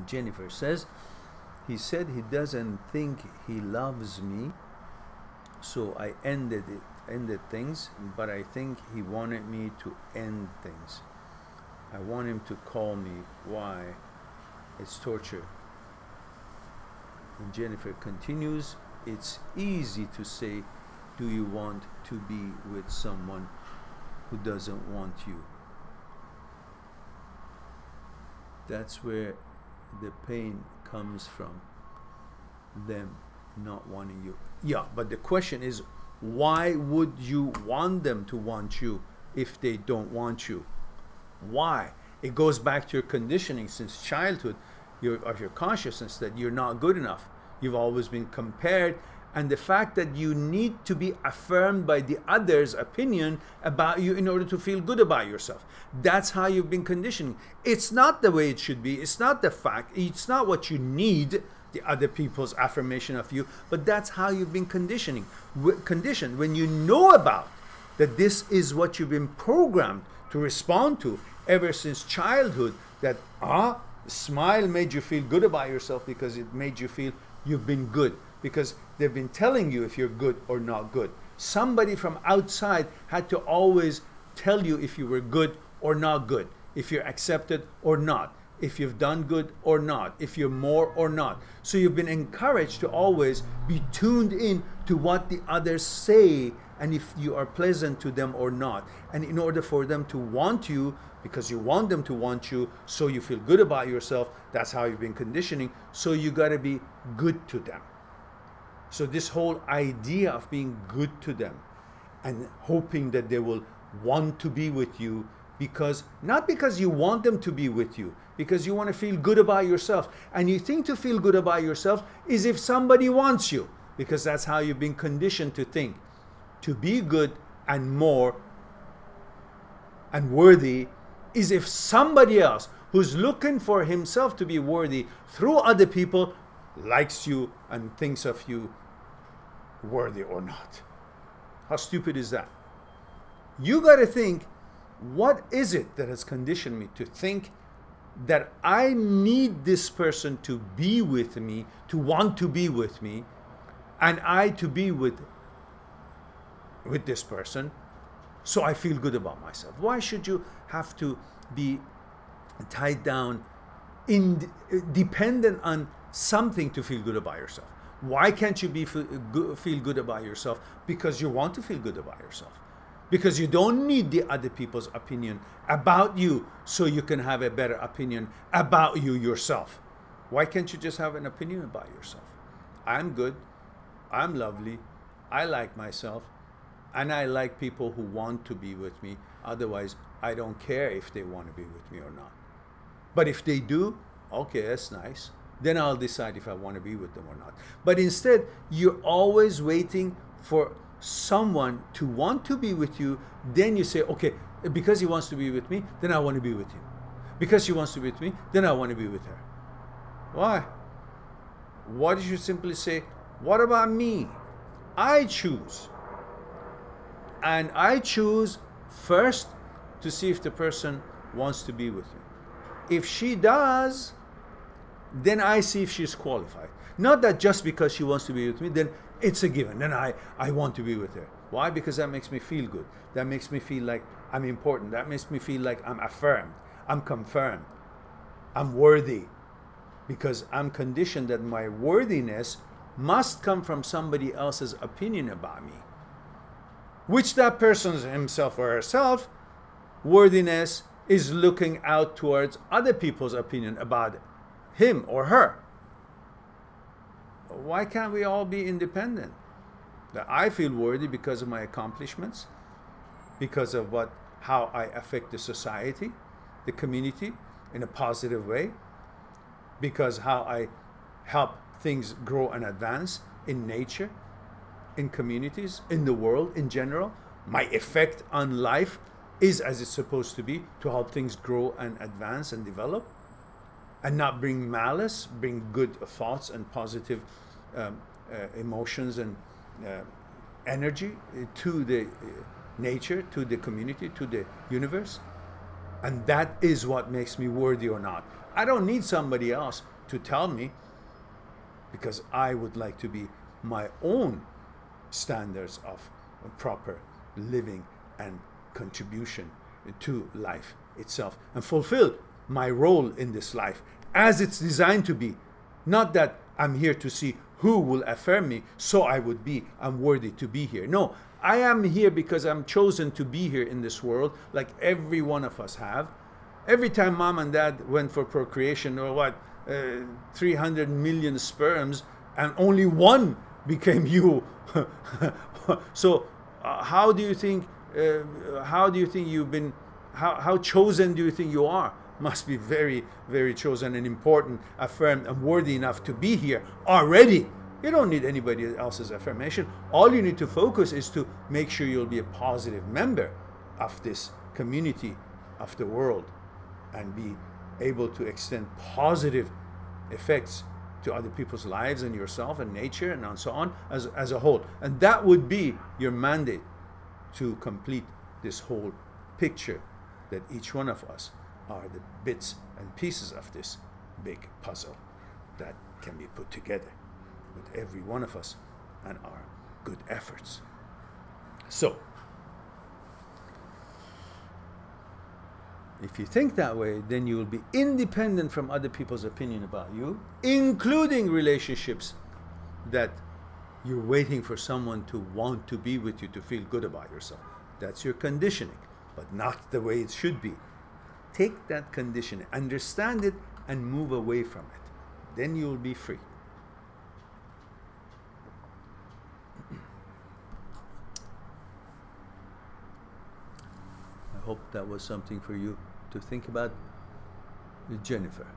Jennifer says, he said he doesn't think he loves me, so I ended things, but I think he wanted me to end things. I want him to call me. Why? It's torture. And Jennifer continues, it's easy to say, do you want to be with someone who doesn't want you? That's where the pain comes from, them not wanting you. Yeah, but the question is, why would you want them to want you if they don't want you? Why? It goes back to your conditioning since childhood, of your consciousness, that you're not good enough. You've always been compared, and the fact that you need to be affirmed by the other's opinion about you in order to feel good about yourself. That's how you've been conditioning. It's not the way it should be. It's not the fact. It's not what you need, the other people's affirmation of you, but that's how you've been conditioned. When you know about that this is what you've been programmed to respond to ever since childhood, that smile made you feel good about yourself because it made you feel you've been good, because they've been telling you if you're good or not good. Somebody from outside had to always tell you if you were good or not good, if you're accepted or not, if you've done good or not, if you're more or not. So you've been encouraged to always be tuned in to what the others say and if you are pleasant to them or not. And in order for them to want you, because you want them to want you, so you feel good about yourself, that's how you've been conditioning, so you got to be good to them. So this whole idea of being good to them and hoping that they will want to be with you, because not because you want them to be with you, because you want to feel good about yourself. And you think to feel good about yourself is if somebody wants you, because that's how you've been conditioned to think. To be good and more and worthy is if somebody else who's looking for himself to be worthy through other people likes you and thinks of you worthy or not. How stupid is that? You got to think, what is it that has conditioned me to think that I need this person to be with me, to want to be with me, and I to be with this person, so I feel good about myself? Why should you have to be tied down, dependent on something to feel good about yourself? Why can't you feel good about yourself? Because you want to feel good about yourself. Because you don't need the other people's opinion about you so you can have a better opinion about you yourself. Why can't you just have an opinion about yourself? I'm good, I'm lovely, I like myself, and I like people who want to be with me. Otherwise, I don't care if they want to be with me or not. But if they do, okay, that's nice. Then I'll decide if I want to be with them or not. But instead, you're always waiting for someone to want to be with you. Then you say, okay, because he wants to be with me, then I want to be with him. Because she wants to be with me, then I want to be with her. Why? Why did you simply say, what about me? I choose. And I choose first to see if the person wants to be with me. If she does, then I see if she's qualified. Not that just because she wants to be with me, then it's a given. Then I want to be with her. Why? Because that makes me feel good. That makes me feel like I'm important. That makes me feel like I'm affirmed. I'm confirmed. I'm worthy. Because I'm conditioned that my worthiness must come from somebody else's opinion about me. Which that person's himself or herself, worthiness is looking out towards other people's opinion about him or her. Why can't we all be independent? That I feel worthy because of my accomplishments, because of how I affect the society, the community in a positive way, because how I help things grow and advance in nature, in communities, in the world in general. My effect on life is as it's supposed to be, to help things grow and advance and develop, and not bring malice, bring good thoughts and positive emotions and energy to the nature, to the community, to the universe. And that is what makes me worthy or not. I don't need somebody else to tell me, because I would like to be my own standards of proper living and contribution to life itself, and fulfill my role in this life as it's designed to be. Not that I'm here to see who will affirm me, so I'm worthy to be here. No, I am here because I'm chosen to be here in this world, like every one of us have. Every time mom and dad went for procreation, or what, 300 million sperms, and only one became you. So how do you think you've been, how chosen do you think you are? Must be very, very chosen and important, affirmed, and worthy enough to be here already. You don't need anybody else's affirmation. All you need to focus is to make sure you'll be a positive member of this community, of the world, and be able to extend positive effects to other people's lives and yourself and nature and so on as a whole. And that would be your mandate to complete this whole picture, that each one of us are the bits and pieces of this big puzzle that can be put together with every one of us and our good efforts. So, if you think that way, then you will be independent from other people's opinion about you, including relationships that you're waiting for someone to want to be with you to feel good about yourself. That's your conditioning, but not the way it should be. Take that conditioning, understand it, and move away from it. Then you'll be free. I hope that was something for you to think about, Jennifer.